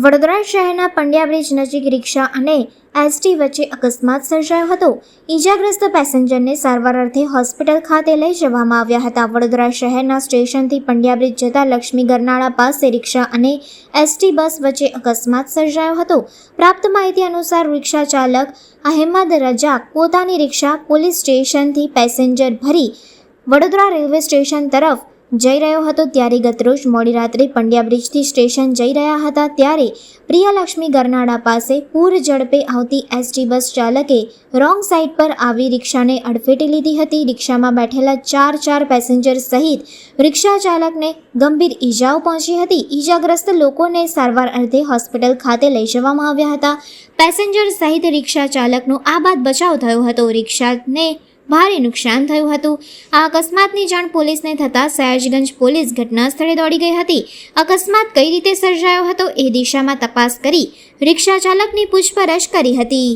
વડોદરા શહેરના પંડ્યા બ્રિજ નજીક રિક્ષા અને એસટી વચ્ચે અકસ્માત સર્જાયો હતો. ઈજાગ્રસ્ત પેસેન્જરને સારવાર અર્થે હોસ્પિટલ ખાતે લઈ જવામાં આવ્યા હતા. વડોદરા શહેરના સ્ટેશનથી પંડ્યા બ્રિજ જતા લક્ષ્મી ગરનાળા પાસે રિક્ષા અને એસટી બસ વચ્ચે અકસ્માત સર્જાયો હતો. પ્રાપ્ત માહિતી અનુસાર રિક્ષા ચાલક અહેમદ રજાક પોતાની રિક્ષા પોલીસ સ્ટેશનથી પેસેન્જર ભરી વડોદરા રેલવે સ્ટેશન તરફ જઈ રહ્યો હતો. ત્યારે ગતરોજ મોડી રાત્રે પંડ્યા બ્રિજથી સ્ટેશન જઈ રહ્યા હતા ત્યારે પ્રિયલક્ષ્મી ગરનાળા પાસે પૂર ઝડપે આવતી એસટી બસ ચાલકે રોંગ સાઈડ પર આવી રિક્ષાને અડફેટે લીધી હતી. રિક્ષામાં બેઠેલા ચાર પેસેન્જર સહિત રિક્ષા ચાલકને ગંભીર ઈજાઓ પહોંચી હતી. ઈજાગ્રસ્ત લોકોને સારવાર અર્થે હોસ્પિટલ ખાતે લઈ જવામાં આવ્યા હતા. પેસેન્જર સહિત રિક્ષા ચાલકનો આ બાદ બચાવ થયો હતો. રિક્ષાને ભારે નુકસાન થયું હતું. આ અકસ્માતની જાણ પોલીસને થતાં સયાજગંજ પોલીસ ઘટના સ્થળે દોડી ગઈ હતી. અકસ્માત કઈ રીતે સર્જાયો હતો એ દિશામાં તપાસ કરી રિક્ષા ચાલકની પૂછપરછ કરી હતી.